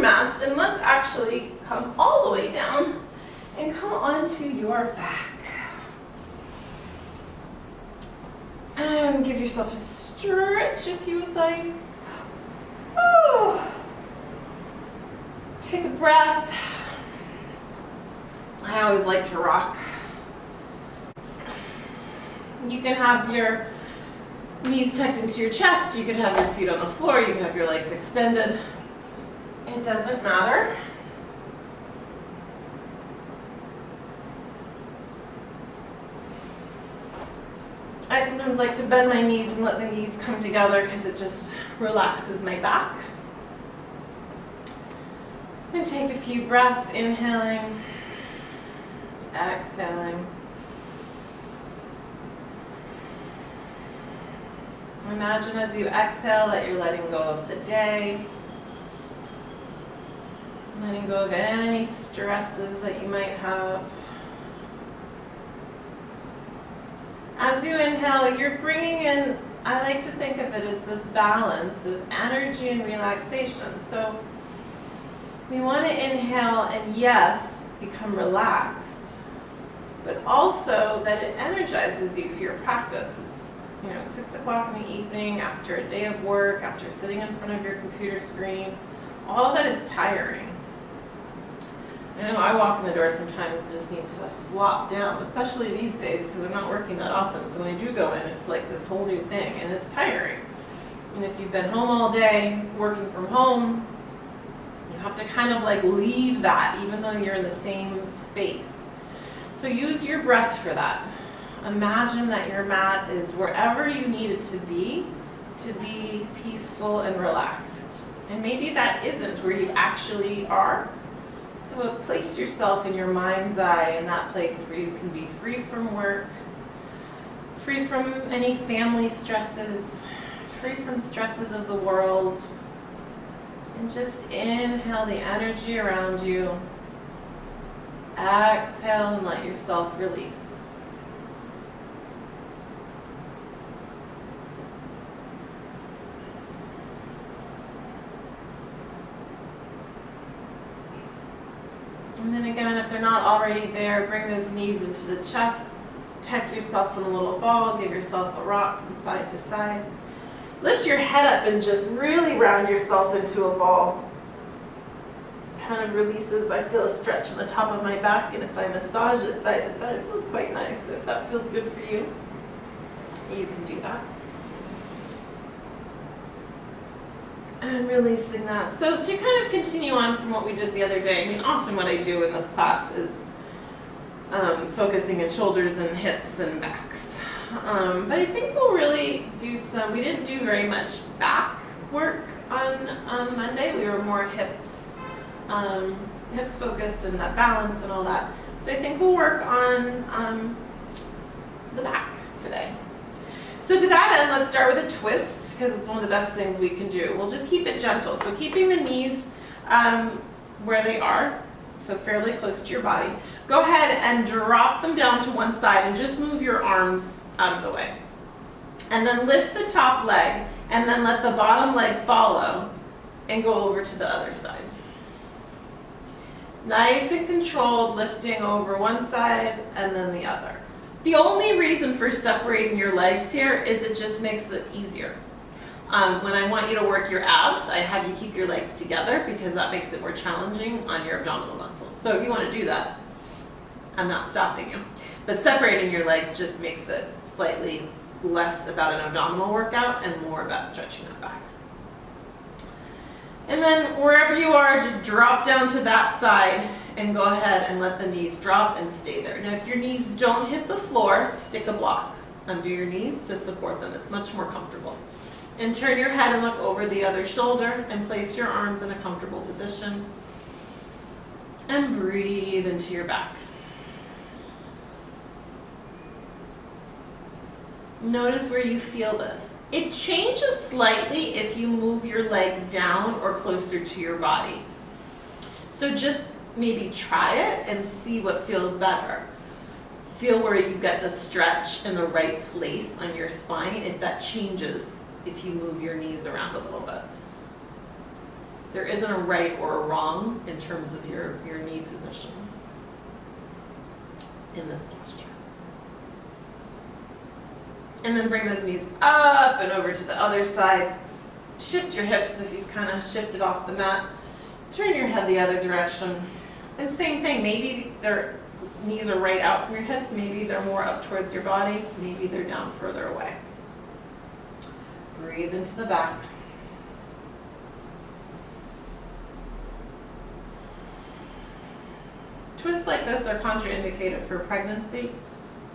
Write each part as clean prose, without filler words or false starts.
mats, and let's actually come all the way down and come onto your back. And give yourself a stretch if you would like. Oh. Take a breath. I always like to rock. You can have your knees tucked into your chest, you could have your feet on the floor, you could have your legs extended. It doesn't matter. I sometimes like to bend my knees and let the knees come together because it just relaxes my back. And take a few breaths, inhaling, exhaling. Imagine as you exhale that you're letting go of the day, letting go of any stresses that you might have. As you inhale, you're bringing in, I like to think of it as this balance of energy and relaxation. So we want to inhale and yes, become relaxed, but also that it energizes you for your practice. It's 6 o'clock in the evening, after a day of work, after sitting in front of your computer screen. All of that is tiring. I know I walk in the door sometimes and just need to flop down, especially these days because I'm not working that often. So when I do go in, it's like this whole new thing, and it's tiring. And if you've been home all day, working from home, you have to kind of like leave that, even though you're in the same space. So use your breath for that. Imagine that your mat is wherever you need it to be peaceful and relaxed. And maybe that isn't where you actually are. So place yourself in your mind's eye in that place where you can be free from work, free from any family stresses, free from stresses of the world. And just inhale the energy around you. Exhale and let yourself release. And then again, if they're not already there, bring those knees into the chest. Tuck yourself in a little ball. Give yourself a rock from side to side. Lift your head up and just really round yourself into a ball. Kind of releases, I feel a stretch in the top of my back, and if I massage it side to side, it feels quite nice. So if that feels good for you, you can do that. And releasing that. So to kind of continue on from what we did the other day, I mean, often what I do in this class is focusing on shoulders and hips and backs. But I think we'll really do we didn't do very much back work on Monday. We were more hips focused and that balance and all that. So I think we'll work on the back today. So to that end, let's start with a twist, because it's one of the best things we can do. We'll just keep it gentle. So keeping the knees where they are, so fairly close to your body. Go ahead and drop them down to one side and just move your arms out of the way. And then lift the top leg, and then let the bottom leg follow and go over to the other side. Nice and controlled, lifting over one side and then the other. The only reason for separating your legs here is it just makes it easier. When I want you to work your abs, I have you keep your legs together because that makes it more challenging on your abdominal muscles. So if you want to do that, I'm not stopping you. But separating your legs just makes it slightly less about an abdominal workout and more about stretching that back. And then wherever you are, just drop down to that side and go ahead and let the knees drop and stay there. Now if your knees don't hit the floor, stick a block under your knees to support them. It's much more comfortable. And turn your head and look over the other shoulder and place your arms in a comfortable position. And breathe into your back. Notice where you feel this. It changes slightly if you move your legs down or closer to your body. So just maybe try it and see what feels better. Feel where you get the stretch in the right place on your spine, if that changes if you move your knees around a little bit. There isn't a right or a wrong in terms of your knee position in this posture. And then bring those knees up and over to the other side. Shift your hips if you've kind of shifted off the mat. Turn your head the other direction. And same thing, maybe their knees are right out from your hips, maybe they're more up towards your body, maybe they're down further away. Breathe into the back. Twists like this are contraindicated for pregnancy,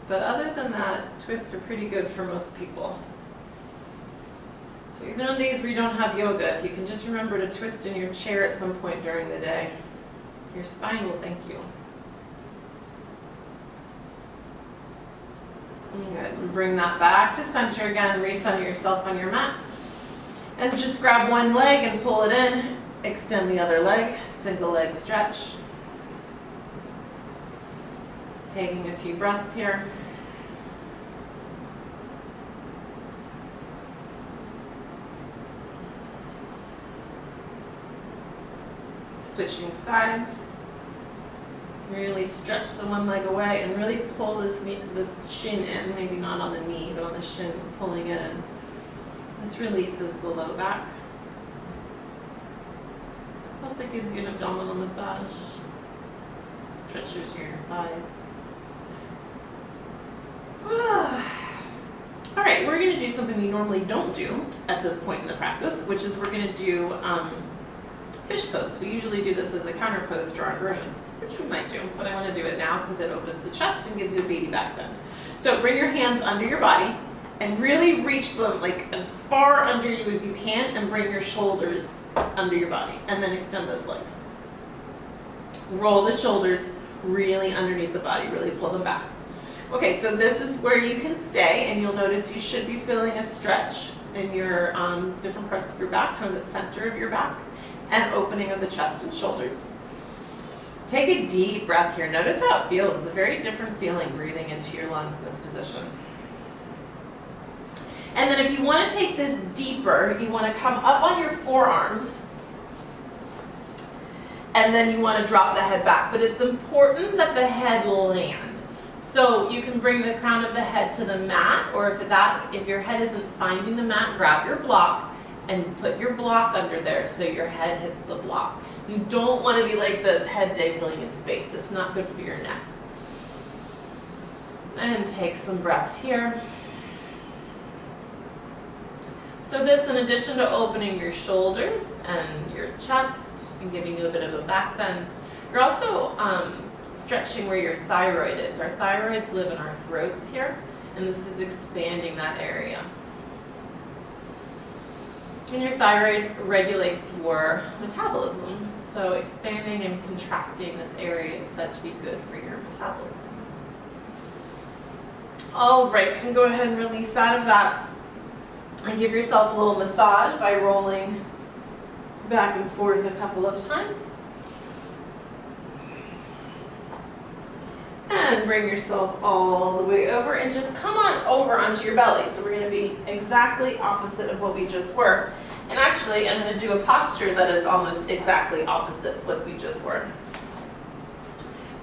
but other than that, twists are pretty good for most people. So even on days where you don't have yoga, if you can just remember to twist in your chair at some point during the day, your spine will thank you. Good. And bring that back to center again. Recenter yourself on your mat. And just grab one leg and pull it in. Extend the other leg. Single leg stretch. Taking a few breaths here. Switching sides. Really stretch the one leg away and really pull this shin in, maybe not on the knee, but on the shin, pulling it in. This releases the low back. Also gives you an abdominal massage. Stretches your thighs. All right, we're going to do something we normally don't do at this point in the practice, which is we're going to do fish pose. We usually do this as a counter pose to our inversion, which we might do, but I want to do it now because it opens the chest and gives you a baby back bend. So bring your hands under your body and really reach them like as far under you as you can, and bring your shoulders under your body, and then extend those legs. Roll the shoulders really underneath the body, really pull them back. Okay, so this is where you can stay, and you'll notice you should be feeling a stretch in your different parts of your back, kind of the center of your back, and opening of the chest and shoulders. Take a deep breath here. Notice how it feels. It's a very different feeling breathing into your lungs in this position. And then if you want to take this deeper, you want to come up on your forearms, and then you want to drop the head back. But it's important that the head land. So you can bring the crown of the head to the mat, or if your head isn't finding the mat, grab your block and put your block under there so your head hits the block. You don't want to be like this, head dangling in space. It's not good for your neck. And take some breaths here. So this, in addition to opening your shoulders and your chest and giving you a bit of a back bend, you're also stretching where your thyroid is. Our thyroids live in our throats here, and this is expanding that area. And your thyroid regulates your metabolism, so expanding and contracting this area is said to be good for your metabolism. All right, and go ahead and release out of that, and give yourself a little massage by rolling back and forth a couple of times. And bring yourself all the way over and just come on over onto your belly. So we're going to be exactly opposite of what we just were. And actually, I'm going to do a posture that is almost exactly opposite what we just were.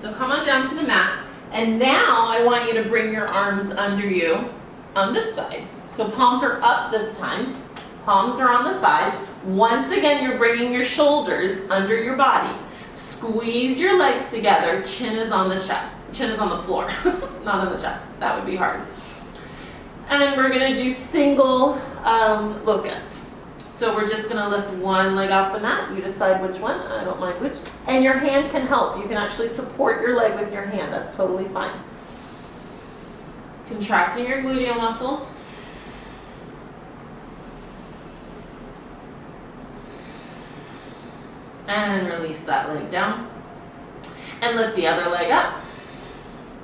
So come on down to the mat. And now I want you to bring your arms under you on this side. So palms are up this time. Palms are on the thighs. Once again, you're bringing your shoulders under your body. Squeeze your legs together. Chin is on the chest. Chin is on the floor, not on the chest. That would be hard. And then we're going to do single locust. So we're just going to lift one leg off the mat. You decide which one. I don't mind which. And your hand can help. You can actually support your leg with your hand. That's totally fine. Contracting your gluteal muscles. And release that leg down. And lift the other leg up.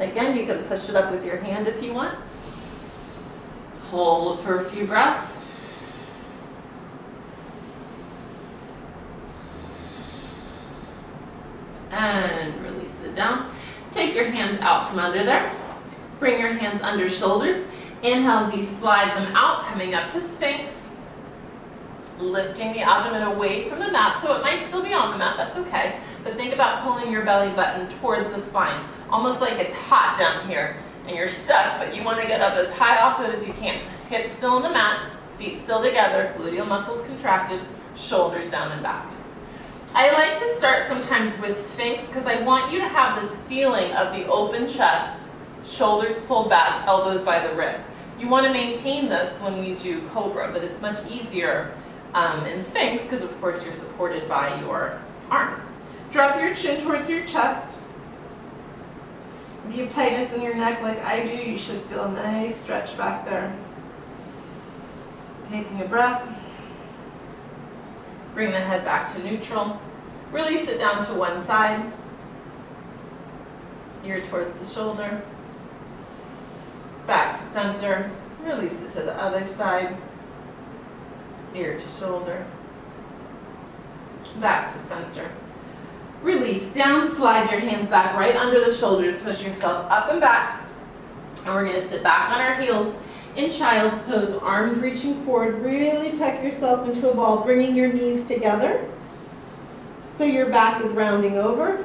Again, you can push it up with your hand if you want. Hold for a few breaths. And release it down. Take your hands out from under there. Bring your hands under shoulders. Inhale as you slide them out, coming up to Sphinx. lifting the abdomen away from the mat, so it might still be on the mat, that's okay. But think about pulling your belly button towards the spine, almost like it's hot down here and you're stuck, but you want to get up as high off it as you can. Hips still on the mat, feet still together, gluteal muscles contracted, shoulders down and back. I like to start sometimes with Sphinx because I want you to have this feeling of the open chest, shoulders pulled back, elbows by the ribs. You want to maintain this when we do Cobra, but it's much easier in Sphinx because of course you're supported by your arms. Drop your chin towards your chest. If you have tightness in your neck like I do, you should feel a nice stretch back there. Taking a breath. Bring the head back to neutral. Release it down to one side. Ear towards the shoulder. Back to center. Release it to the other side. Ear to shoulder. Back to center. Release down, slide your hands back right under the shoulders, push yourself up and back. And we're going to sit back on our heels in child's pose, arms reaching forward. Really tuck yourself into a ball, bringing your knees together so your back is rounding over.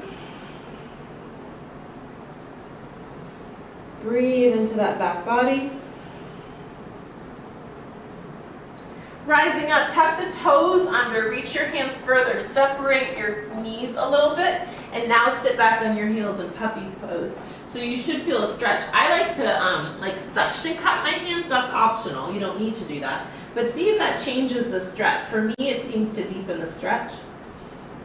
Breathe into that back body. Rising up, tuck the toes under, reach your hands further, separate your knees a little bit, and now sit back on your heels in puppy's pose. So you should feel a stretch. I like to like suction cup my hands, that's optional, you don't need to do that. But see if that changes the stretch. For me, it seems to deepen the stretch.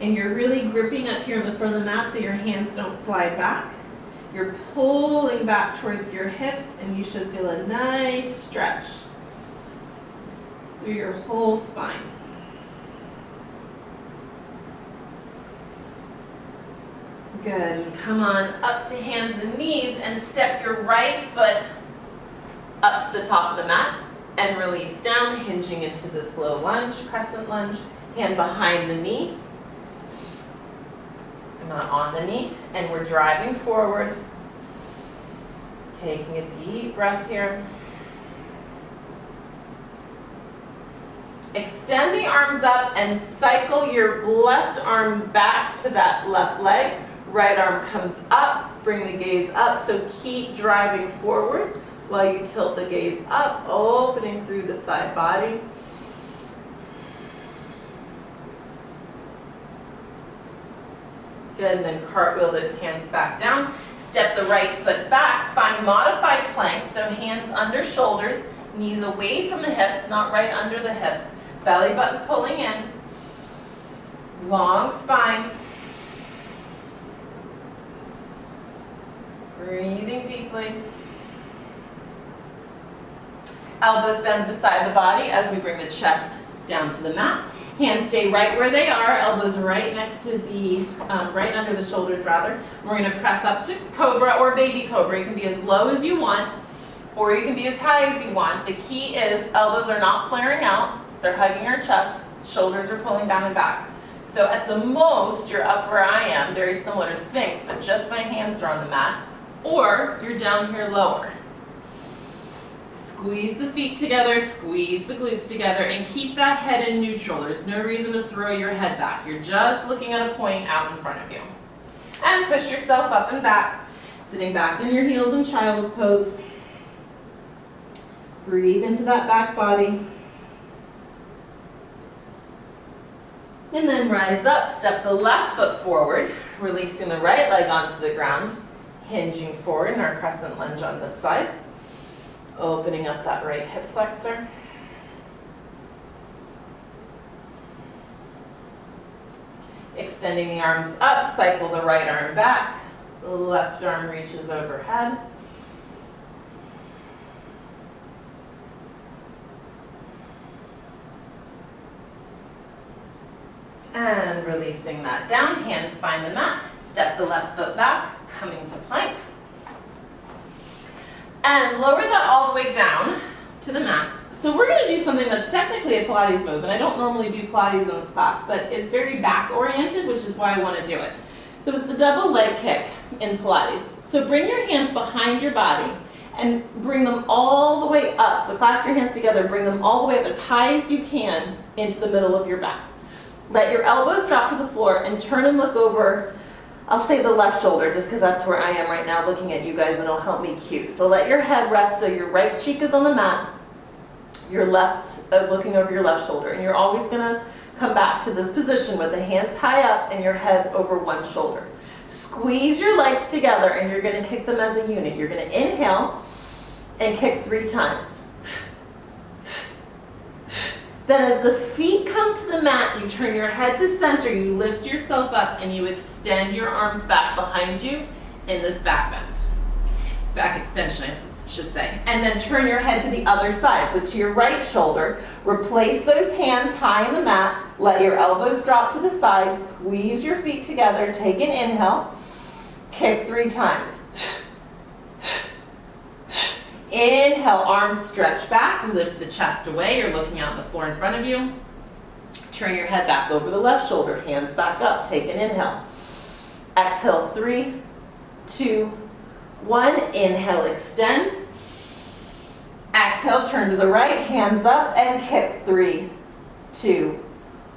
And you're really gripping up here in the front of the mat so your hands don't slide back. You're pulling back towards your hips and you should feel a nice stretch through your whole spine. Good, and come on up to hands and knees and step your right foot up to the top of the mat and release down, hinging into this low lunge, crescent lunge, hand behind the knee. I'm not on the knee, and we're driving forward. Taking a deep breath here. Extend the arms up and cycle your left arm back to that left leg. Right arm comes up, bring the gaze up, so keep driving forward while you tilt the gaze up, opening through the side body. Good, and then cartwheel those hands back down. Step the right foot back, find modified plank, so hands under shoulders, knees away from the hips, not right under the hips. Belly button pulling in. Long spine. Breathing deeply. Elbows bend beside the body as we bring the chest down to the mat. Hands stay right where they are, elbows right next to the, right under the shoulders rather. We're going to press up to Cobra or Baby Cobra. You can be as low as you want, or you can be as high as you want. The key is elbows are not flaring out, they're hugging your chest, shoulders are pulling down and back. So at the most, you're up where I am, very similar to Sphinx, but just my hands are on the mat, or you're down here lower. Squeeze the feet together, squeeze the glutes together, and keep that head in neutral. There's no reason to throw your head back. You're just looking at a point out in front of you. And push yourself up and back, sitting back on your heels in child's pose. Breathe into that back body. And then rise up, step the left foot forward, releasing the right leg onto the ground, hinging forward in our crescent lunge on this side. Opening up that right hip flexor. Extending the arms up, cycle the right arm back. The left arm reaches overhead. And releasing that down, hands find the mat. Step the left foot back, coming to plank. And lower that all the way down to the mat. So we're going to do something that's technically a Pilates move, and I don't normally do Pilates in this class, but it's very back oriented, which is why I want to do it. So it's the double leg kick in Pilates. So bring your hands behind your body and bring them all the way up. So clasp your hands together, bring them all the way up as high as you can into the middle of your back. Let your elbows drop to the floor and turn and look over, I'll say the left shoulder just because that's where I am right now looking at you guys and it'll help me cue. So let your head rest so your right cheek is on the mat, your left, looking over your left shoulder. And you're always gonna come back to this position with the hands high up and your head over one shoulder. Squeeze your legs together and you're gonna kick them as a unit. You're gonna inhale and kick 3 times. Then as the feet come to the mat, you turn your head to center, you lift yourself up and you extend your arms back behind you in this back bend. Back extension, I should say. And then turn your head to the other side. So to your right shoulder, replace those hands high in the mat, let your elbows drop to the side, squeeze your feet together, take an inhale, kick 3 times. Inhale, arms stretch back, lift the chest away, you're looking out on the floor in front of you. Turn your head back over the left shoulder, hands back up, take an inhale. Exhale, 3, 2, 1, inhale, extend. Exhale, turn to the right, hands up and kick 3, 2,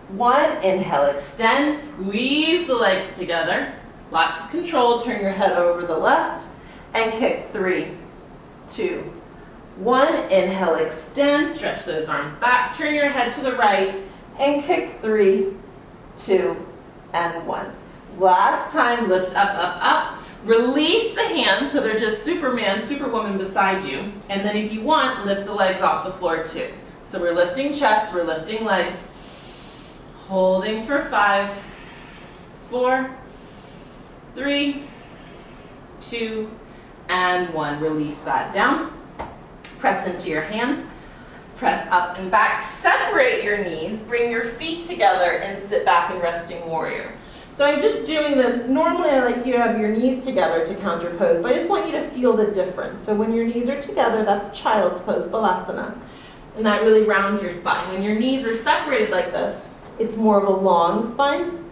1. Inhale, extend, squeeze the legs together. Lots of control, turn your head over the left and kick 3, 2, 1. Inhale, extend, stretch those arms back, turn your head to the right and kick 3, 2, and 1. Last time, lift up, up, up. Release the hands so they're just Superman, Superwoman beside you. And then if you want, lift the legs off the floor too. So we're lifting chest, we're lifting legs. Holding for 5, 4, 3, 2, and 1. Release that down. Press into your hands. Press up and back. Separate your knees. Bring your feet together and sit back in resting warrior. So I'm just doing this. Normally I like you to have your knees together to counter pose, but I just want you to feel the difference. So when your knees are together, that's child's pose, balasana. And that really rounds your spine. When your knees are separated like this, it's more of a long spine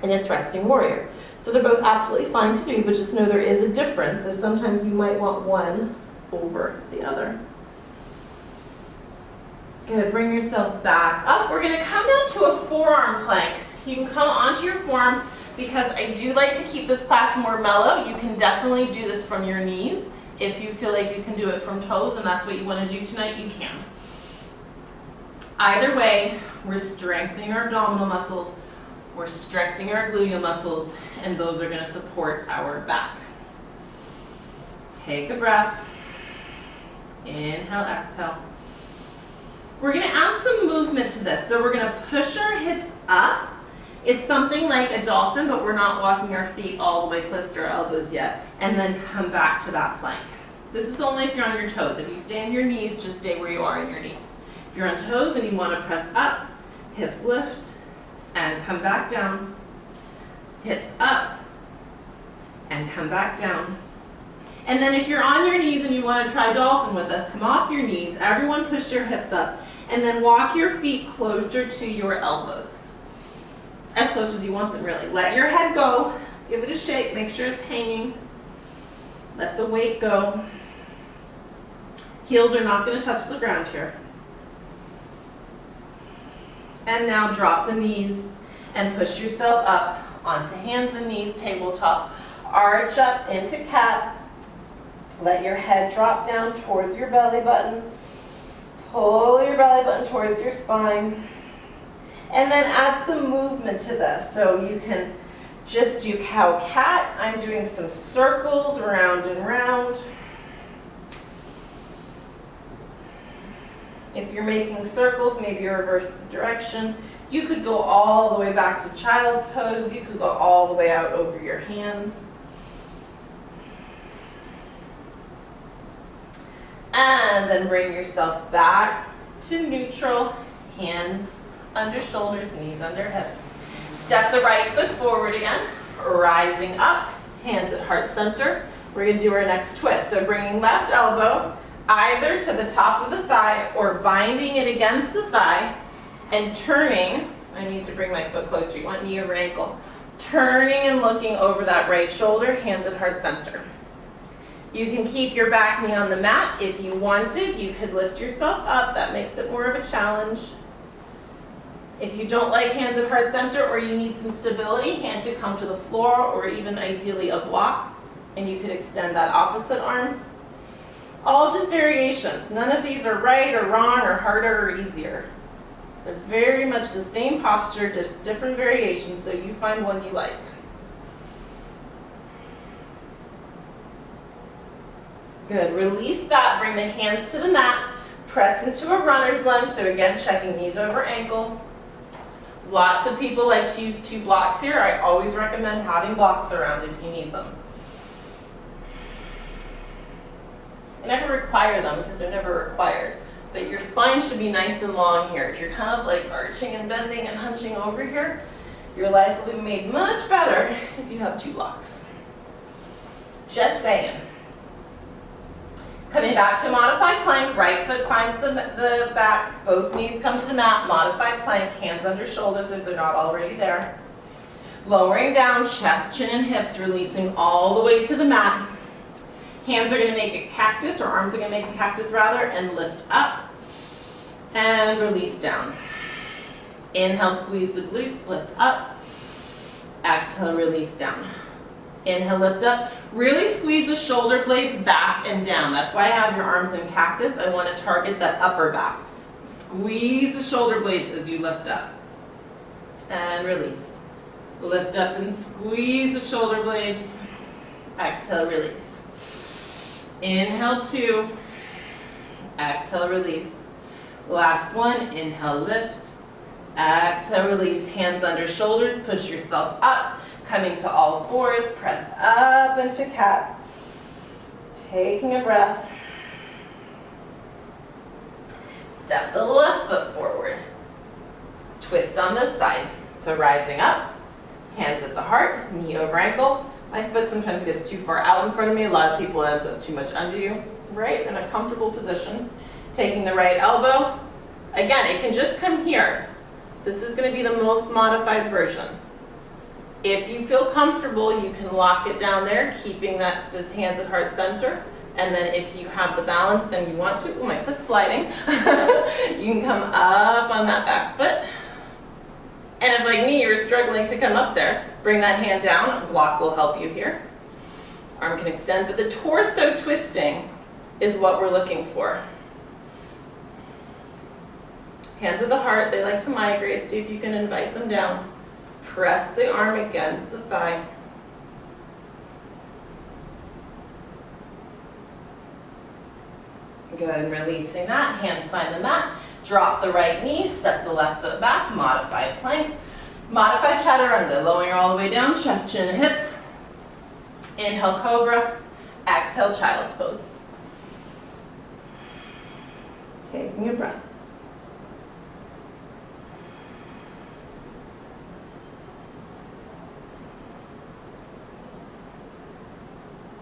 and it's resting warrior. So they're both absolutely fine to do, but just know there is a difference. So sometimes you might want one over the other. Good, bring yourself back up. We're gonna come down to a forearm plank. You can come onto your forearms because I do like to keep this class more mellow. You can definitely do this from your knees. If you feel like you can do it from toes and that's what you wanna do tonight, you can. Either way, we're strengthening our abdominal muscles, we're strengthening our gluteal muscles, and those are gonna support our back. Take a breath. Inhale, exhale. We're gonna add some movement to this. So we're gonna push our hips up. It's something like a dolphin, but we're not walking our feet all the way close to our elbows yet. And then come back to that plank. This is only if you're on your toes. If you stay on your knees, just stay where you are on your knees. If you're on toes and you wanna press up, hips lift, and come back down. Hips up, and come back down. And then if you're on your knees and you want to try dolphin with us, come off your knees, everyone push your hips up, and then walk your feet closer to your elbows. As close as you want them, really. Let your head go, give it a shake, make sure it's hanging. Let the weight go. Heels are not going to touch the ground here. And now drop the knees and push yourself up onto hands and knees, tabletop. Arch up into cat. Let your head drop down towards your belly button. Pull your belly button towards your spine. And then add some movement to this. So you can just do cow-cat. I'm doing some circles round and round. If you're making circles, maybe reverse the direction. You could go all the way back to child's pose. You could go all the way out over your hands. And then bring yourself back to neutral, hands under shoulders, knees under hips. Step the right foot forward again, rising up, hands at heart center. We're going to do our next twist. So bringing left elbow either to the top of the thigh or binding it against the thigh and turning. I need to bring my foot closer. You want knee over ankle. Turning and looking over that right shoulder, hands at heart center. You can keep your back knee on the mat. If you wanted, you could lift yourself up. That makes it more of a challenge. If you don't like hands at heart center or you need some stability, hand could come to the floor or even ideally a block, and you could extend that opposite arm. All just variations. None of these are right or wrong or harder or easier. They're very much the same posture, just different variations, so you find one you like. Good, release that, bring the hands to the mat, press into a runner's lunge, so again, checking knees over ankle. Lots of people like to use 2 blocks here. I always recommend having blocks around if you need them. I never require them because they're never required, but your spine should be nice and long here. If you're kind of like arching and bending and hunching over here, your life will be made much better if you have 2 blocks. Just saying. Coming back to modified plank, right foot finds the back, both knees come to the mat, modified plank, hands under shoulders if they're not already there. Lowering down, chest, chin, and hips, releasing all the way to the mat. Hands are going to make a cactus, or arms are going to make a cactus rather, and lift up and release down. Inhale, squeeze the glutes, lift up. Exhale, release down. Inhale, lift up. Really squeeze the shoulder blades back and down. That's why I have your arms in cactus. I want to target that upper back. Squeeze the shoulder blades as you lift up. And release. Lift up and squeeze the shoulder blades. Exhale, release. Inhale, 2. Exhale, release. Last one. Inhale, lift. Exhale, release. Hands under shoulders. Push yourself up. Coming to all fours, press up into cat. Taking a breath. Step the left foot forward. Twist on this side. So rising up, hands at the heart, knee over ankle. My foot sometimes gets too far out in front of me. A lot of people ends up too much under you. Right, in a comfortable position. Taking the right elbow. Again, it can just come here. This is going to be the most modified version. If you feel comfortable, you can lock it down there, keeping this hands at heart center. And then if you have the balance, then you want to, my foot's sliding, you can come up on that back foot. And if, like me, you're struggling to come up there, bring that hand down. A block will help you here. Arm can extend, but the torso twisting is what we're looking for. Hands at the heart, they like to migrate. See if you can invite them down. Press the arm against the thigh. Good, and releasing that. Hands find the mat. Drop the right knee, step the left foot back, modified plank. Modified chaturanga, lowering all the way down, chest, chin, and hips. Inhale, cobra. Exhale, child's pose. Taking a breath.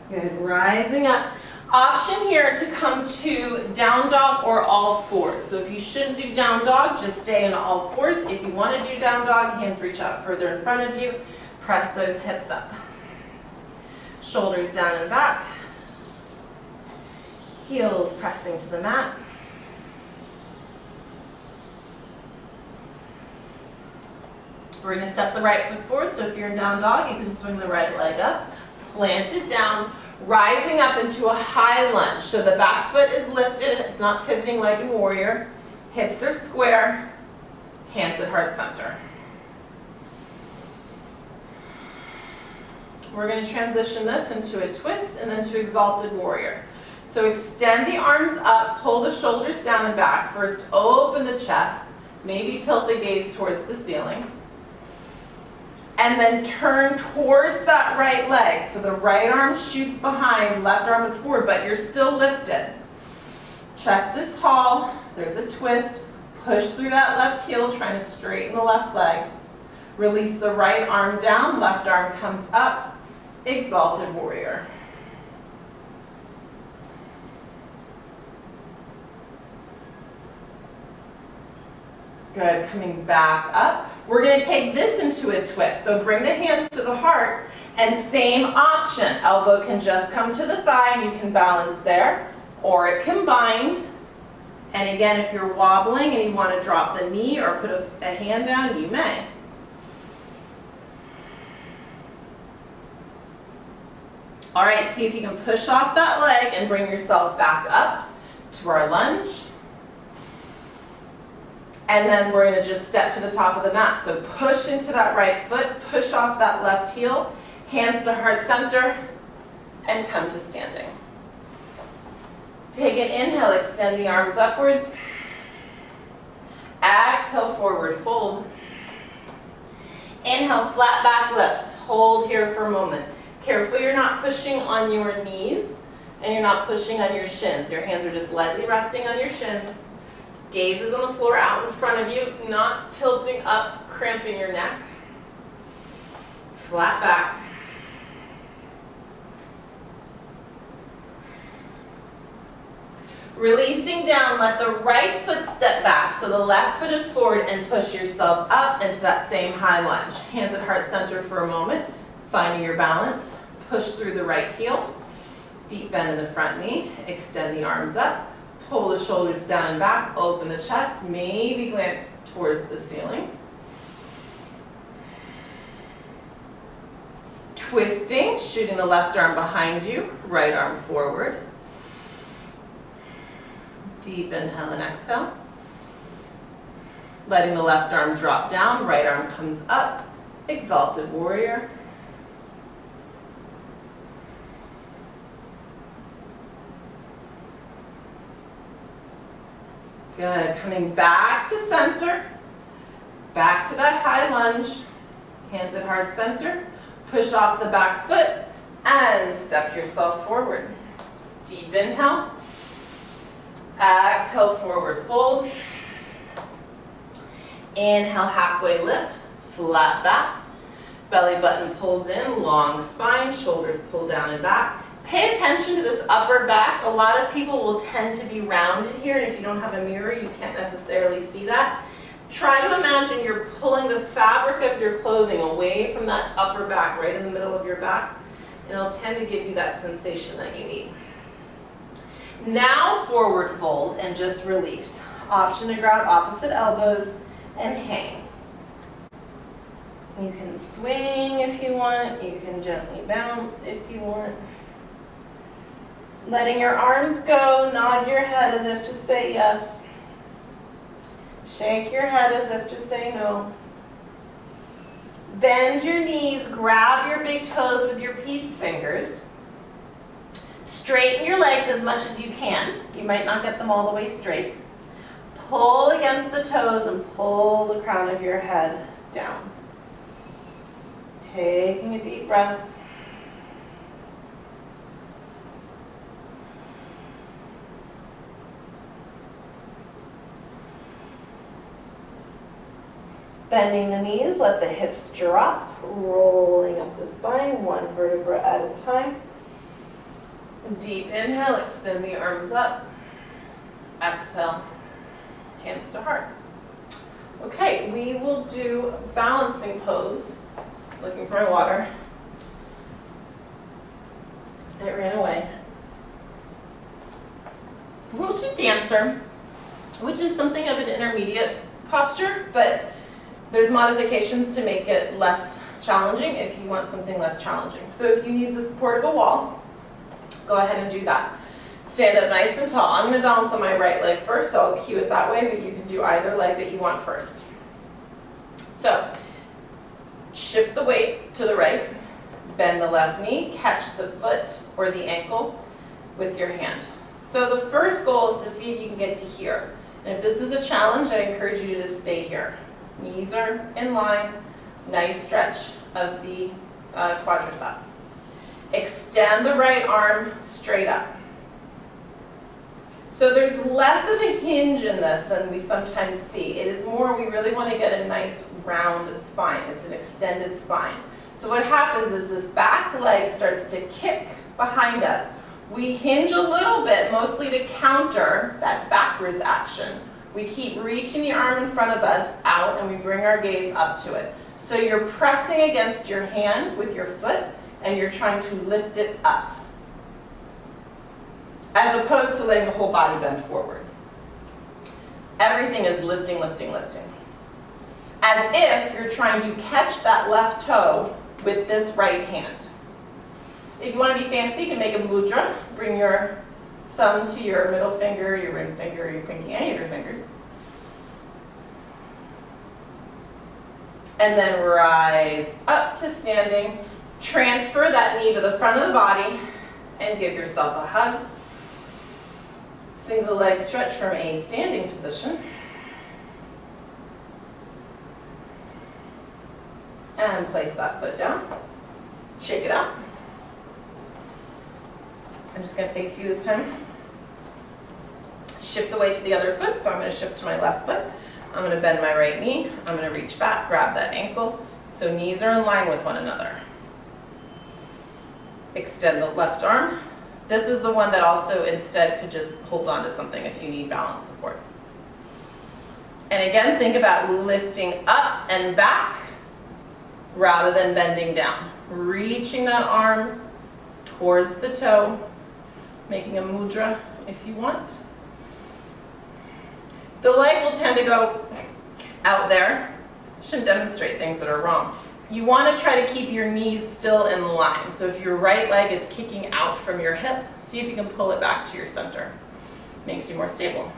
Good, rising up. Option here to come to down dog or all fours. So if you shouldn't do down dog, just stay in all fours. If you want to do down dog, hands reach out further in front of you. Press those hips up. Shoulders down and back. Heels pressing to the mat. We're going to step the right foot forward. So if you're in down dog, you can swing the right leg up. Plant it down, rising up into a high lunge. So the back foot is lifted, it's not pivoting like in warrior. Hips are square, hands at heart center. We're going to transition this into a twist and then to exalted warrior. So extend the arms up, pull the shoulders down and back. First open the chest, maybe tilt the gaze towards the ceiling. And then turn towards that right leg. So the right arm shoots behind, left arm is forward, but you're still lifted. Chest is tall, there's a twist. Push through that left heel, trying to straighten the left leg. Release the right arm down, left arm comes up. Exalted warrior. Good, coming back up. We're going to take this into a twist. So bring the hands to the heart And same option, elbow can just come to the thigh and you can balance there, or it can bind. And again, if you're wobbling and you want to drop the knee or put a hand down, you may. All right, see if you can push off that leg and bring yourself back up to our lunge. And then we're going to just step to the top of the mat. So push into that right foot, push off that left heel, hands to heart center, and come to standing. Take an inhale, extend the arms upwards. Exhale, forward fold. Inhale, flat back lift. Hold here for a moment. Careful you're not pushing on your knees and you're not pushing on your shins. Your hands are just lightly resting on your shins. Gaze is on the floor out in front of you, not tilting up, cramping your neck. Flat back. Releasing down, let the right foot step back. So the left foot is forward and push yourself up into that same high lunge. Hands at heart center for a moment. Finding your balance. Push through the right heel. Deep bend in the front knee. Extend the arms up. Pull the shoulders down and back. Open the chest. Maybe glance towards the ceiling. Twisting, shooting the left arm behind you. Right arm forward. Deep inhale and exhale. Letting the left arm drop down, right arm comes up. Exalted warrior. Good. Coming back to center. Back to that high lunge. Hands at heart center. Push off the back foot and step yourself forward. Deep inhale. Exhale, forward fold. Inhale, halfway lift, flat back. Belly button pulls in, long spine, shoulders pull down and back. Pay attention to this upper back. A lot of people will tend to be rounded here, and if you don't have a mirror, you can't necessarily see that. Try to imagine you're pulling the fabric of your clothing away from that upper back, right in the middle of your back, and it'll tend to give you that sensation that you need. Now forward fold and just release. Option to grab opposite elbows and hang. You can swing if you want. You can gently bounce if you want. Letting your arms go, nod your head as if to say yes. Shake your head as if to say no. Bend your knees, grab your big toes with your peace fingers. Straighten your legs as much as you can. You might not get them all the way straight. Pull against the toes and pull the crown of your head down. Taking a deep breath. Bending the knees, let the hips drop, rolling up the spine, one vertebra at a time. Deep inhale, extend the arms up. Exhale, hands to heart. Okay, we will do balancing pose. Looking for my water. It ran away. We'll do dancer, which is something of an intermediate posture, but there's modifications to make it less challenging if you want something less challenging. So if you need the support of a wall, go ahead and do that. Stand up nice and tall. I'm going to balance on my right leg first, so I'll cue it that way, but you can do either leg that you want first. So, shift the weight to the right, bend the left knee, catch the foot or the ankle with your hand. So the first goal is to see if you can get to here. And if this is a challenge, I encourage you to just stay here. Knees are in line, nice stretch of the quadricep. Extend the right arm straight up. So there's less of a hinge in this than we sometimes see. It is more, we really want to get a nice round spine. It's an extended spine. So what happens is this back leg starts to kick behind us. We hinge a little bit, mostly to counter that backwards action. We keep reaching the arm in front of us out and we bring our gaze up to it. So you're pressing against your hand with your foot, and you're trying to lift it up, as opposed to letting the whole body bend forward. Everything is lifting, lifting, lifting. As if you're trying to catch that left toe with this right hand. If you want to be fancy, you can make a mudra. Bring your thumb to your middle finger, your ring finger, your pinky, any of your fingers. And then rise up to standing. Transfer that knee to the front of the body and give yourself a hug. Single leg stretch from a standing position. And place that foot down. Shake it out. I'm just going to face you this time. Shift the weight to the other foot, so I'm going to shift to my left foot. I'm going to bend my right knee. I'm going to reach back, grab that ankle, so knees are in line with one another. Extend the left arm. This is the one that also instead could just hold on to something if you need balance support. And again, think about lifting up and back rather than bending down. Reaching that arm towards the toe, making a mudra if you want. The leg will tend to go out there. Shouldn't demonstrate things that are wrong. You want to try to keep your knees still in line. So if your right leg is kicking out from your hip, see if you can pull it back to your center. Makes you more stable.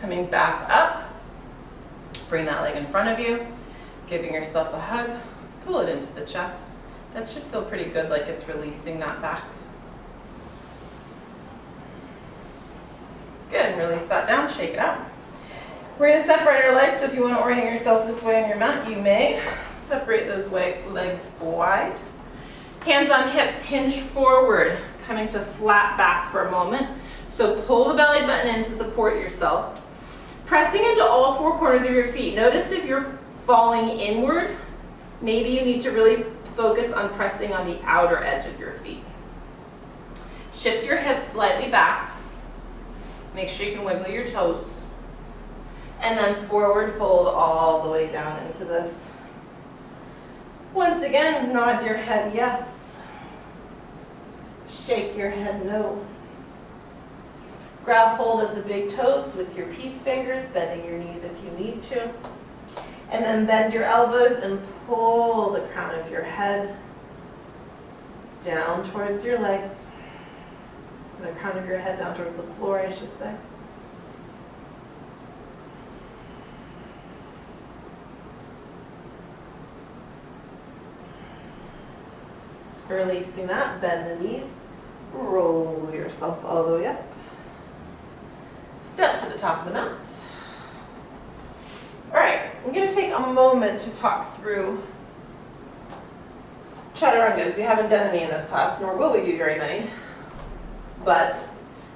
Coming back up, bring that leg in front of you, giving yourself a hug, pull it into the chest. That should feel pretty good, like it's releasing that back. Good, and release that down, shake it out. We're going to separate our legs, so if you want to orient yourself this way on your mat, you may. Separate those legs wide. Hands on hips, hinge forward, coming to flat back for a moment. So pull the belly button in to support yourself. Pressing into all four corners of your feet. Notice if you're falling inward, maybe you need to really focus on pressing on the outer edge of your feet. Shift your hips slightly back. Make sure you can wiggle your toes. And then forward fold all the way down into this. Once again, nod your head yes. Shake your head no. Grab hold of the big toes with your peace fingers, bending your knees if you need to. And then bend your elbows and pull the crown of your head down towards your legs. The crown of your head down towards the floor, I should say. Releasing that, bend the knees, roll yourself all the way up. Step to the top of the mat. All right, I'm going to take a moment to talk through chaturangas. We haven't done any in this class, nor will we do very many, but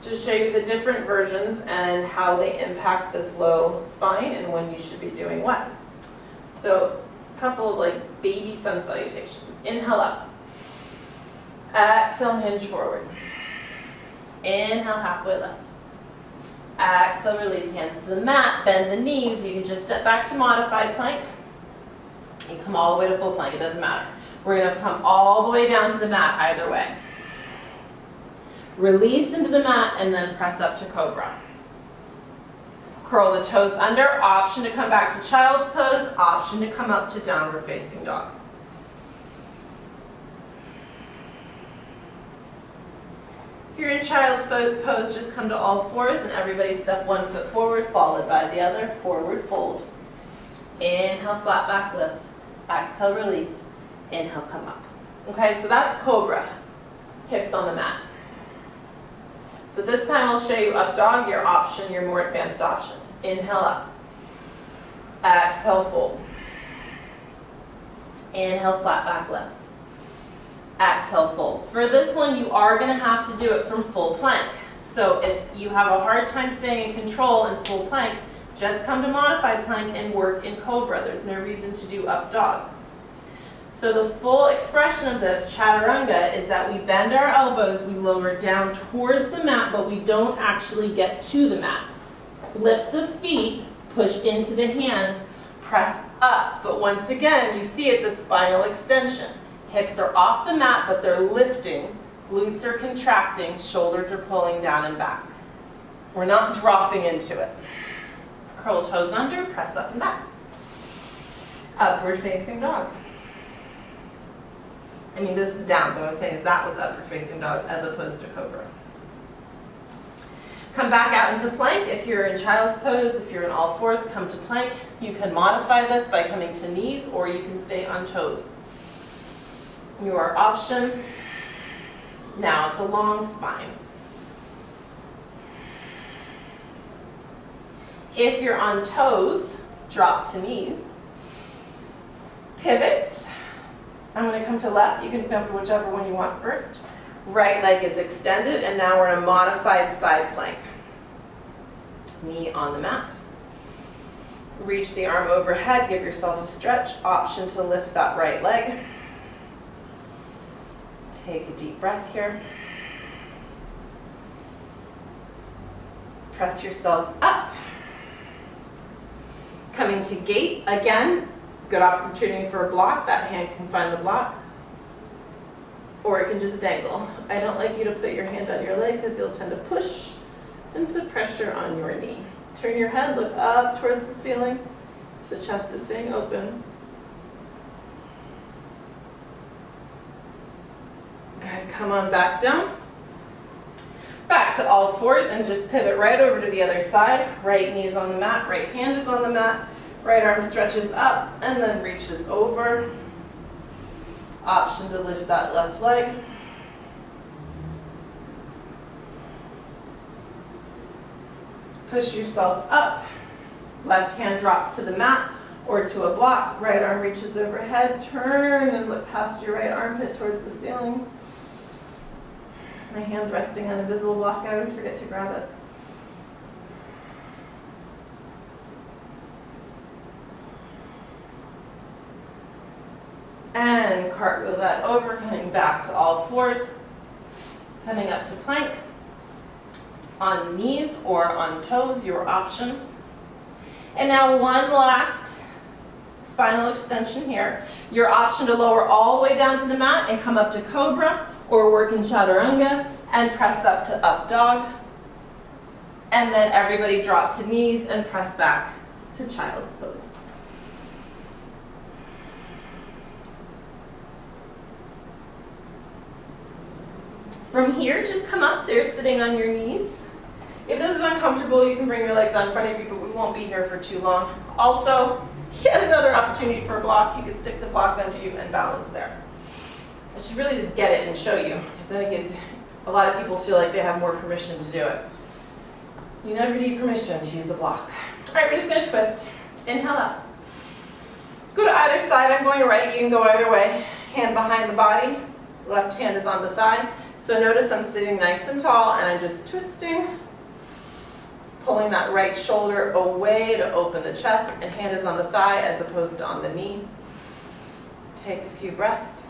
to show you the different versions and how they impact this low spine and when you should be doing what. So a couple of like baby sun salutations. Inhale up. Exhale, hinge forward. Inhale, halfway left. Exhale, release hands to the mat, bend the knees. You can just step back to modified plank. You come all the way to full plank, it doesn't matter. We're going to come all the way down to the mat either way. Release into the mat and then press up to cobra. Curl the toes under, option to come back to child's pose, option to come up to downward facing dog. If you're in child's pose, just come to all fours and everybody step one foot forward, followed by the other, forward fold. Inhale, flat back lift. Exhale, release. Inhale, come up. Okay, so that's cobra. Hips on the mat. So this time I'll show you up dog, your option, your more advanced option. Inhale up. Exhale, fold. Inhale, flat back lift. Exhale, fold. For this one, you are going to have to do it from full plank. So if you have a hard time staying in control in full plank, just come to modified plank and work in cobra. There's no reason to do up dog. So the full expression of this chaturanga is that we bend our elbows, we lower down towards the mat, but we don't actually get to the mat. Flip the feet Push into the hands, press up. But once again, you see it's a spinal extension. Hips are off the mat, but they're lifting. Glutes are contracting, shoulders are pulling down and back. We're not dropping into it. Curl toes under, press up and back. Upward facing dog. I mean, this is down, but what I was saying is that was upward facing dog as opposed to cobra. Come back out into plank. If you're in child's pose, if you're in all fours, come to plank. You can modify this by coming to knees, or you can stay on toes. Your option. Now it's a long spine. If you're on toes, drop to knees. Pivot. I'm going to come to left. You can come to whichever one you want first. Right leg is extended, and now we're in a modified side plank. Knee on the mat. Reach the arm overhead, give yourself a stretch. Option to lift that right leg. Take a deep breath here. Press yourself up. Coming to gate, again, good opportunity for a block. That hand can find the block. Or it can just dangle. I don't like you to put your hand on your leg because you'll tend to push and put pressure on your knee. Turn your head, look up towards the ceiling so the chest is staying open. Good, come on back down. Back to all fours and just pivot right over to the other side. Right knee is on the mat, right hand is on the mat, right arm stretches up and then reaches over. Option to lift that left leg. Push yourself up. Left hand drops to the mat or to a block. Right arm reaches overhead. Turn and look past your right armpit towards the ceiling. My hand's resting on a visible block. I always forget to grab it. And cartwheel that over, coming back to all fours, coming up to plank, on knees or on toes, your option. And now one last spinal extension here. Your option to lower all the way down to the mat and come up to cobra, or work in chaturanga and press up to up dog. And then everybody drop to knees and press back to child's pose. From here, just come upstairs sitting on your knees. If this is uncomfortable, you can bring your legs out in front of you, but we won't be here for too long. Also, yet another opportunity for a block. You can stick the block under you and balance there. I should really just get it and show you, because then it gives a lot of people feel like they have more permission to do it. You never need permission to use the block. All right, we're just going to twist. Inhale up. Go to either side. I'm going right. You can go either way. Hand behind the body. Left hand is on the thigh. So notice I'm sitting nice and tall, and I'm just twisting, pulling that right shoulder away to open the chest, and hand is on the thigh as opposed to on the knee. Take a few breaths.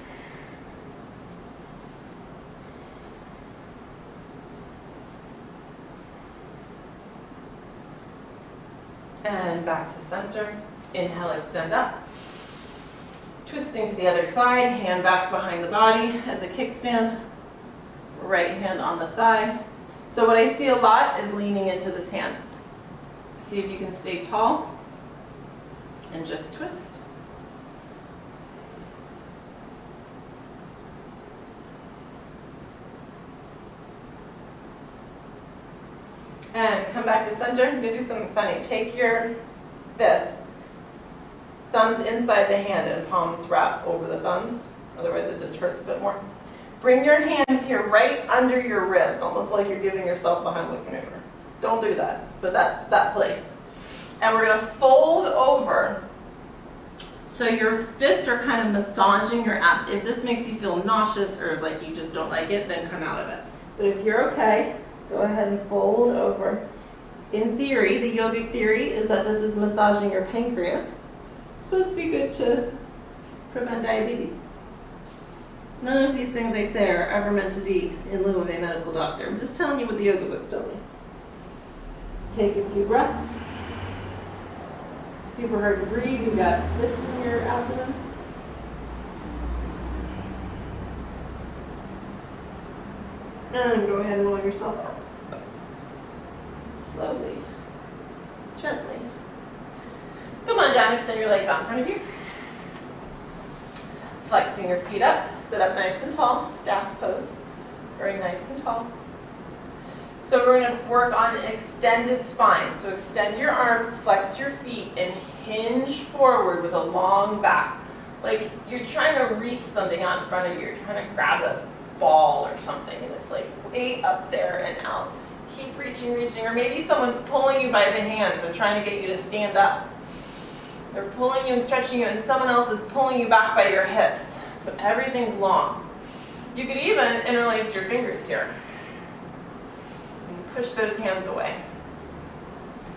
And back to center. Inhale, extend up. Twisting to the other side, hand back behind the body as a kickstand. Right hand on the thigh. So what I see a lot is leaning into this hand. See if you can stay tall and just twist. And come back to center. I'm going to do something funny. Take your fists, thumbs inside the hand, and palms wrap over the thumbs. Otherwise it just hurts a bit more. Bring your hands here right under your ribs, almost like you're giving yourself the Heimlich maneuver. Don't do that, but that place. And we're going to fold over. So your fists are kind of massaging your abs. If this makes you feel nauseous or like you just don't like it, then come out of it. But if you're okay, go ahead and fold over. In theory, the yogic theory is that this is massaging your pancreas. It's supposed to be good to prevent diabetes. None of these things I say are ever meant to be in lieu of a medical doctor. I'm just telling you what the yoga books tell me. Take a few breaths. super hard to breathe, you've got this in your abdomen. And go ahead and roll yourself up. Slowly, gently. Come on down, extend your legs out in front of you. Flexing your feet up, sit up nice and tall, staff pose. Very nice and tall. So we're going to work on an extended spine. So extend your arms, flex your feet, and hinge forward with a long back. Like you're trying to reach something out in front of you. You're trying to grab a ball or something, and it's like way up there and out. Keep reaching, reaching, or maybe someone's pulling you by the hands and trying to get you to stand up. They're pulling you and stretching you, and someone else is pulling you back by your hips. So everything's long. You could even interlace your fingers here. And push those hands away.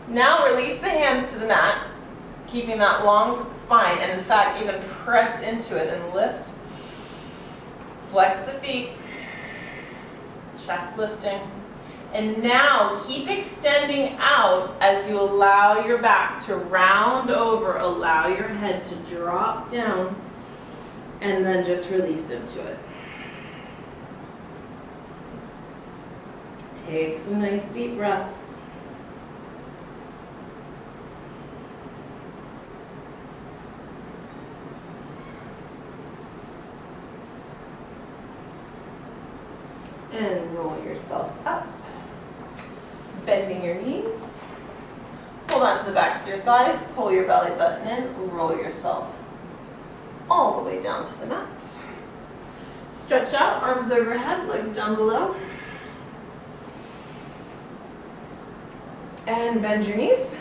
Now release the hands to the mat, keeping that long spine, and in fact even press into it and lift. Flex the feet, chest lifting. And now keep extending out as you allow your back to round over, allow your head to drop down, and then just release into it. Take some nice deep breaths. And roll yourself up. Bending your knees. Hold on to the backs of your thighs, pull your belly button in, roll yourself all the way down to the mat. Stretch out, arms overhead, legs down below. And bend your knees.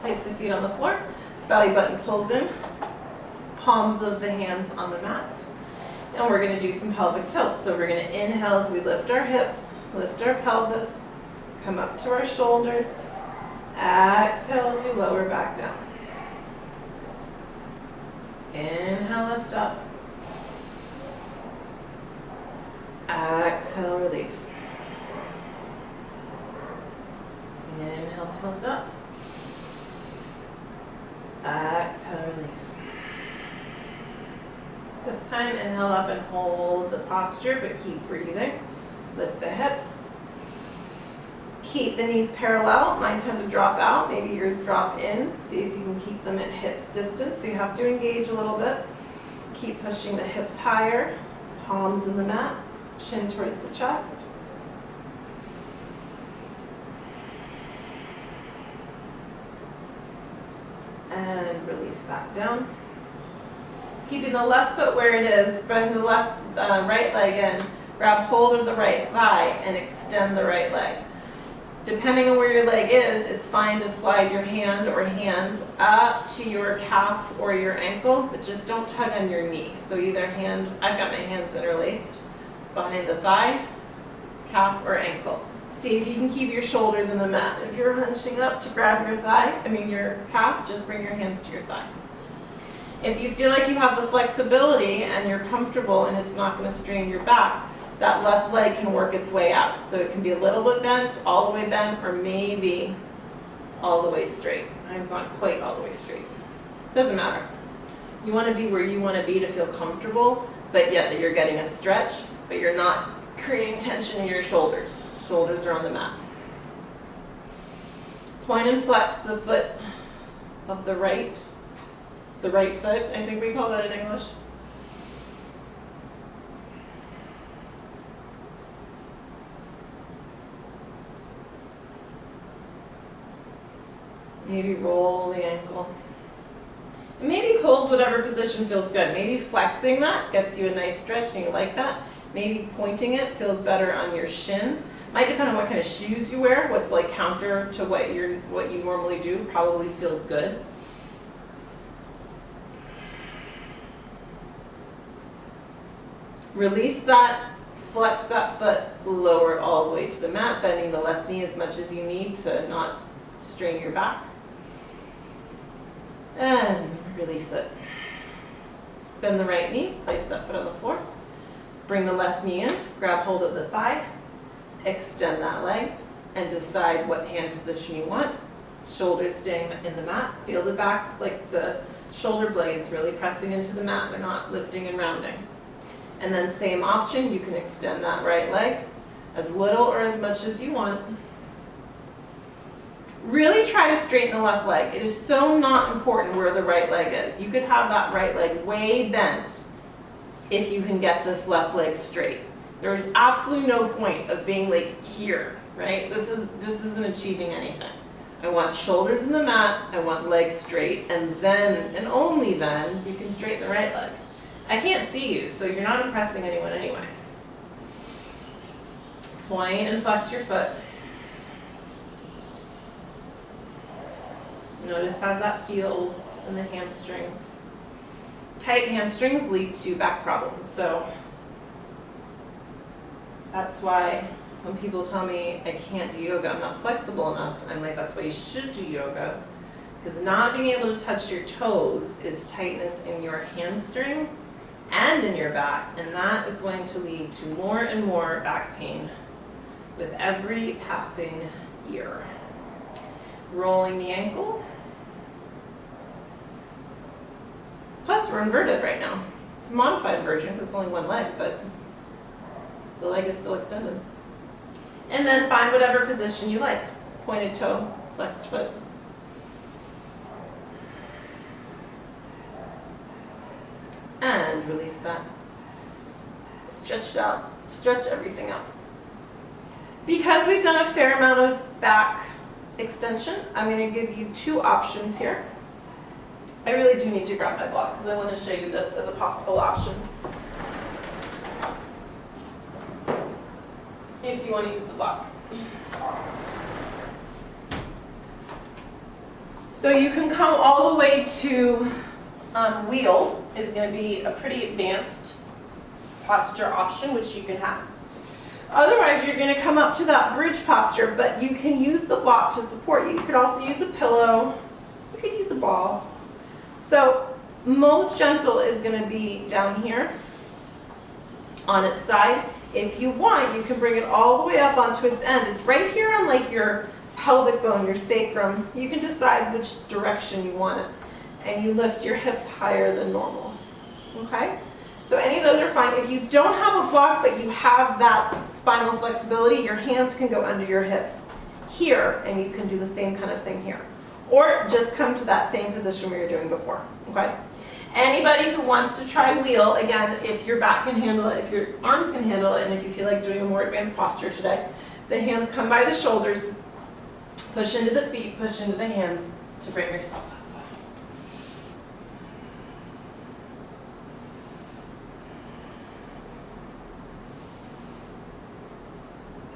Place the feet on the floor. Belly button pulls in. Palms of the hands on the mat. And we're going to do some pelvic tilt. So we're going to inhale as we lift our hips, lift our pelvis, come up to our shoulders. Exhale as we lower back down. Inhale, lift up. Exhale, release. Inhale, tilt up. Exhale, release. This time, inhale up and hold the posture, but keep breathing. Lift the hips. Keep the knees parallel. Mine tend to drop out. Maybe yours drop in. See if you can keep them at hips distance. So you have to engage a little bit. Keep pushing the hips higher. Palms in the mat. Chin towards the chest. And release that down. Keeping the left foot where it is, bring the right leg in, grab hold of the right thigh and extend the right leg. Depending on where your leg is, it's fine to slide your hand or hands up to your calf or your ankle, but just don't tug on your knee. So either hand, I've got my hands interlaced behind the thigh, calf or ankle. See if you can keep your shoulders in the mat. If you're hunching up to grab your calf, just bring your hands to your thigh. If you feel like you have the flexibility and you're comfortable and it's not going to strain your back, that left leg can work its way out. So it can be a little bit bent, all the way bent, or maybe all the way straight. I've gone quite all the way straight. Doesn't matter. You want to be where you want to be to feel comfortable, but yet that you're getting a stretch, but you're not creating tension in your shoulders. Shoulders are on the mat. Point and flex the foot of the right foot, I think we call that in English. Maybe roll the ankle. And maybe hold whatever position feels good. Maybe flexing that gets you a nice stretch and you like that. Maybe pointing it feels better on your shin. Might depend on what kind of shoes you wear. What's like counter to what you normally do probably feels good. Release that, flex that foot, lower it all the way to the mat, bending the left knee as much as you need to not strain your back. And release it. Bend the right knee, place that foot on the floor. Bring the left knee in, grab hold of the thigh, extend that leg, and decide what hand position you want. Shoulders staying in the mat. Feel the backs, like the shoulder blades really pressing into the mat. They're not lifting and rounding. And then same option, you can extend that right leg as little or as much as you want. Really try to straighten the left leg. It is so not important where the right leg is. You could have that right leg way bent if you can get this left leg straight. There's absolutely no point of being like here, right? This isn't achieving anything. I want shoulders in the mat, I want legs straight, and then, and only then, you can straighten the right leg. I can't see you, so you're not impressing anyone anyway. Point and flex your foot. Notice how that feels in the hamstrings. Tight hamstrings lead to back problems, so that's why when people tell me I can't do yoga, I'm not flexible enough, I'm like, that's why you should do yoga. Because not being able to touch your toes is tightness in your hamstrings and in your back, and that is going to lead to more and more back pain with every passing year. Rolling the ankle. Plus, we're inverted right now. It's a modified version because it's only one leg, but the leg is still extended. And then find whatever position you like. Pointed toe, flexed foot. And release that. Stretch it out. Stretch everything out. Because we've done a fair amount of back extension, I'm going to give you two options here. I really do need to grab my block because I want to show you this as a possible option. If you want to use the block. So you can come all the way to wheel is going to be a pretty advanced posture option, which you can have. Otherwise, you're going to come up to that bridge posture, but you can use the block to support you. You could also use a pillow. You could use a ball. So most gentle is going to be down here on its side. If you want, you can bring it all the way up onto its end. It's right here on like your pelvic bone, your sacrum. You can decide which direction you want it. And you lift your hips higher than normal. Okay? So any of those are fine. If you don't have a block but you have that spinal flexibility, your hands can go under your hips here, and you can do the same kind of thing here. Or just come to that same position we were doing before. Okay? Anybody who wants to try wheel, again, if your back can handle it, if your arms can handle it, and if you feel like doing a more advanced posture today, the hands come by the shoulders, push into the feet, push into the hands to bring yourself up.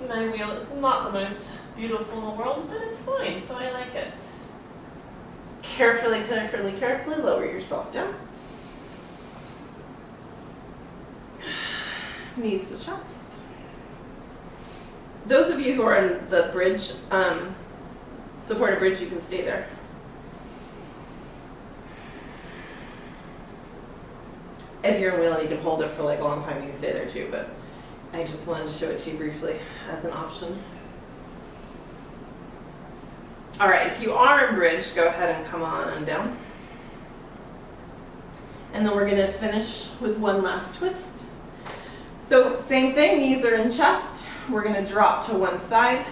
My wheel is not the most beautiful in the world, but it's fine, so I like it. Carefully, carefully, carefully lower yourself down. Knees to chest. Those of you who are in the bridge, supported bridge, you can stay there. If you're in wheel and you can hold it for like a long time, you can stay there too, but I just wanted to show it to you briefly as an option. All right, if you are in bridge, go ahead and come on down. And then we're going to finish with one last twist. So same thing, knees are in chest. We're going to drop to one side.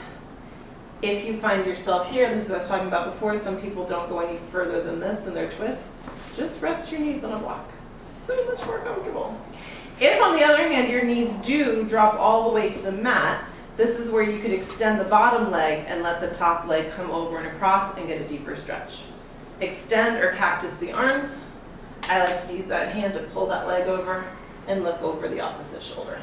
If you find yourself here, this is what I was talking about before, some people don't go any further than this in their twist. Just rest your knees on a block. So much more comfortable. If, on the other hand, your knees do drop all the way to the mat, this is where you could extend the bottom leg and let the top leg come over and across and get a deeper stretch. Extend or cactus the arms. I like to use that hand to pull that leg over and look over the opposite shoulder.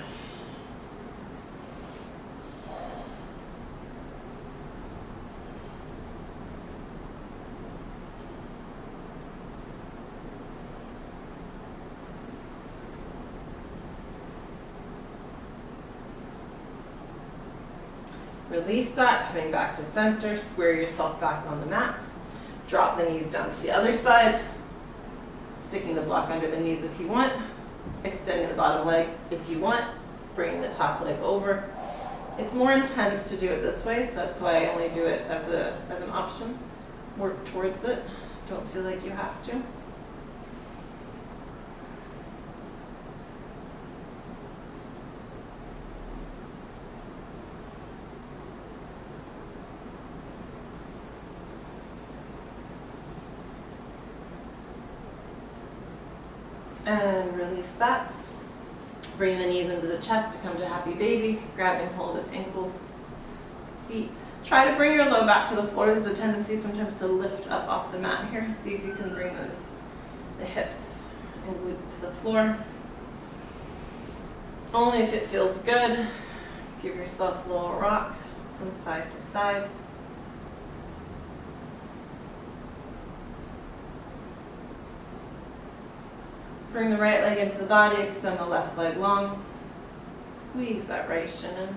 Release that, coming back to center, square yourself back on the mat. Drop the knees down to the other side, sticking the block under the knees if you want, extending the bottom leg if you want, bringing the top leg over. It's more intense to do it this way, so that's why I only do it as an option. work towards it. Don't feel like you have to. And release that. Bring the knees into the chest to come to happy baby, grabbing hold of ankles, feet. Try to bring your low back to the floor. There's a tendency sometimes to lift up off the mat here. See if you can bring the hips and glute to the floor. Only if it feels good. Give yourself a little rock from side to side. Bring the right leg into the body, extend the left leg long. Squeeze that right shin in.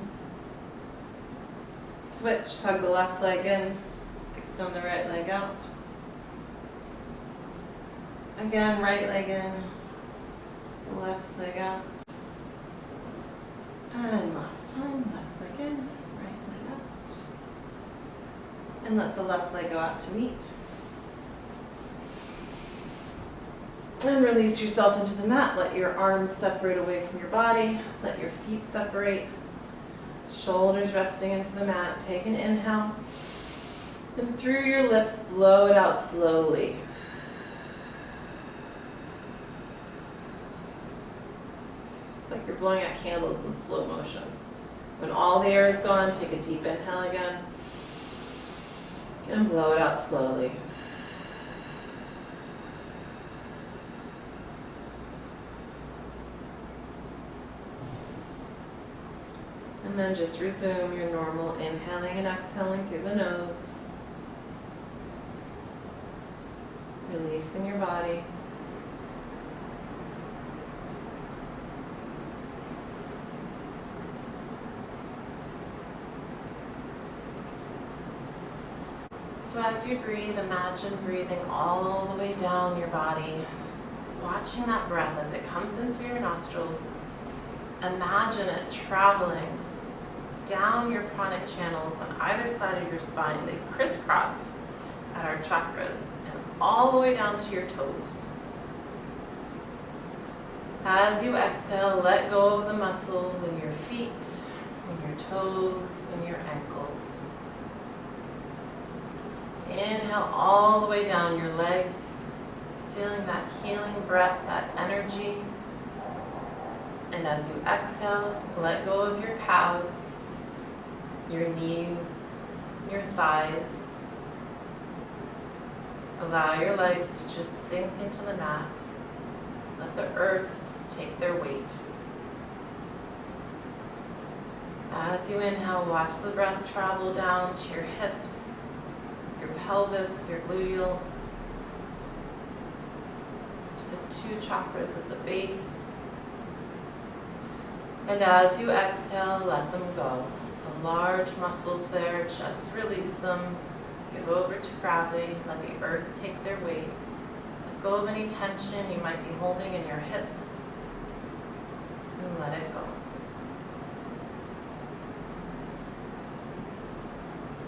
Switch, hug the left leg in, extend the right leg out. Again, right leg in, left leg out. And last time, left leg in, right leg out. And let the left leg go out to meet. And release yourself into the mat. Let your arms separate away from your body. Let your feet separate. Shoulders resting into the mat. Take an inhale. And through your lips, blow it out slowly. It's like you're blowing out candles in slow motion. When all the air is gone, take a deep inhale again. And blow it out slowly. And then just resume your normal inhaling and exhaling through the nose. Releasing your body. So as you breathe, imagine breathing all the way down your body, watching that breath as it comes in through your nostrils. Imagine it traveling down your pranic channels on either side of your spine. They crisscross at our chakras and all the way down to your toes. As you exhale, let go of the muscles in your feet, in your toes, and your ankles. Inhale all the way down your legs, feeling that healing breath, that energy. And as you exhale, let go of your calves, your knees, your thighs. Allow your legs to just sink into the mat. Let the earth take their weight. As you inhale, watch the breath travel down to your hips, your pelvis, your gluteals, to the 2 chakras at the base. And as you exhale, let them go. The large muscles there, just release them. Give over to gravity. Let the earth take their weight. Let go of any tension you might be holding in your hips. And let it go.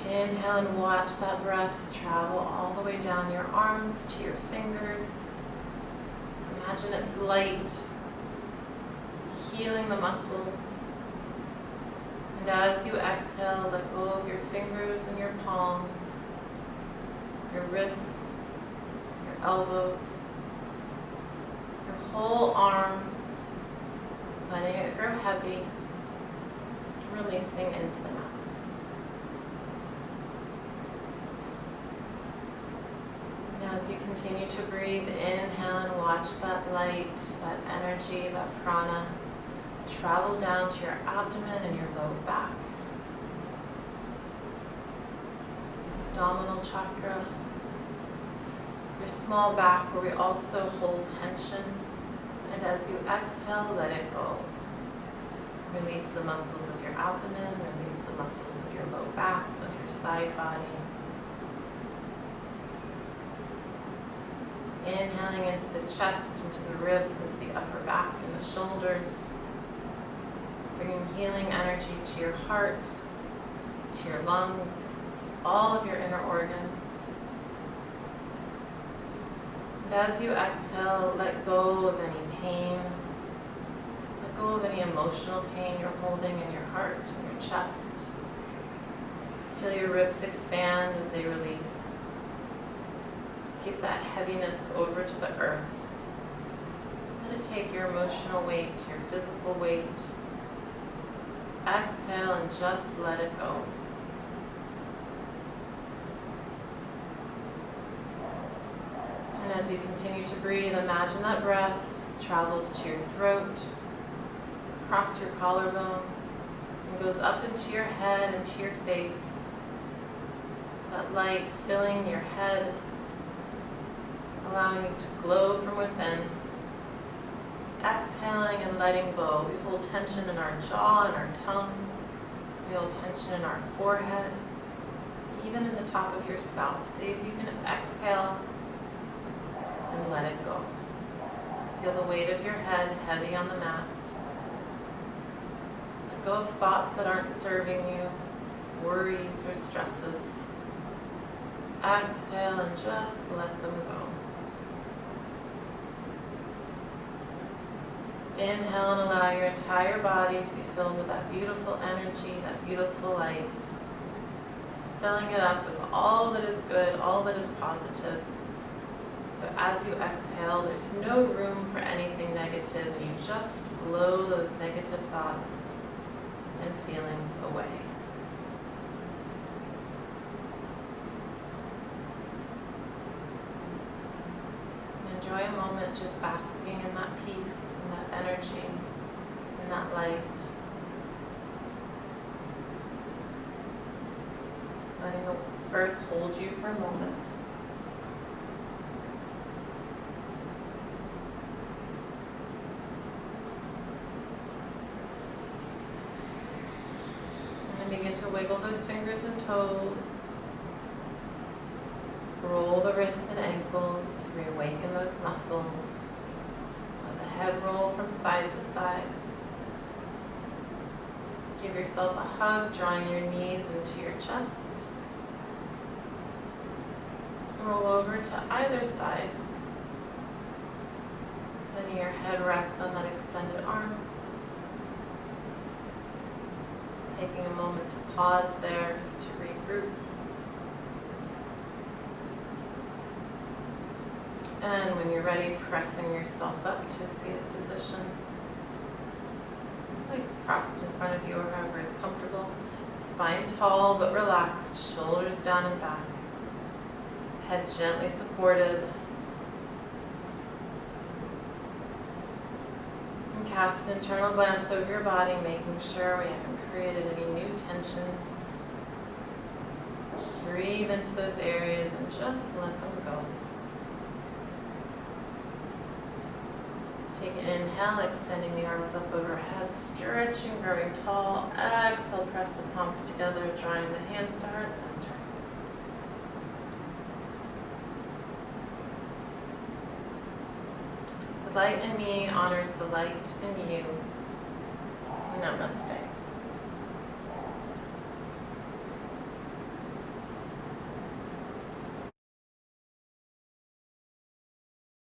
Inhale and watch that breath travel all the way down your arms to your fingers. Imagine it's light, healing the muscles. And as you exhale, let go of your fingers and your palms, your wrists, your elbows, your whole arm, letting it grow heavy, releasing into the mat. As you continue to breathe, inhale and watch that light, that energy, that prana travel down to your abdomen and your low back. Abdominal chakra, your small back where we also hold tension. And as you exhale, let it go. Release the muscles of your abdomen, release the muscles of your low back, of your side body. Inhaling into the chest, into the ribs, into the upper back and the shoulders. Bringing healing energy to your heart, to your lungs, to all of your inner organs. And as you exhale, let go of any pain. Let go of any emotional pain you're holding in your heart and your chest. Feel your ribs expand as they release. Give that heaviness over to the earth. Let it take your emotional weight, your physical weight. Exhale and just let it go. And as you continue to breathe, imagine that breath travels to your throat, across your collarbone, and goes up into your head, into your face. That light filling your head, allowing you to glow from within. Exhaling and letting go. We hold tension in our jaw and our tongue. We hold tension in our forehead, even in the top of your scalp. See if you can exhale and let it go. Feel the weight of your head heavy on the mat. Let go of thoughts that aren't serving you, worries or stresses. Exhale and just let them go. Inhale and allow your entire body to be filled with that beautiful energy, that beautiful light. Filling it up with all that is good, all that is positive. So as you exhale, there's no room for anything negative, and you just blow those negative thoughts and feelings away. Enjoy a moment just basking in that peace, in that energy, in that light. Letting the earth hold you for a moment. And then begin to wiggle those fingers and toes. Roll the wrists and ankles, reawaken those muscles. Let the head roll from side to side. Give yourself a hug, drawing your knees into your chest. Roll over to either side. Letting your head rest on that extended arm. Taking a moment to pause there to regroup. And when you're ready, pressing yourself up to a seated position. Legs crossed in front of you or wherever is comfortable. Spine tall but relaxed, shoulders down and back. Head gently supported. And cast an internal glance over your body, making sure we haven't created any new tensions. Breathe into those areas and just let them go. Take an inhale, extending the arms up overhead, stretching, growing tall. Exhale, press the palms together, drawing the hands to heart center. The light in me honors the light in you. Namaste.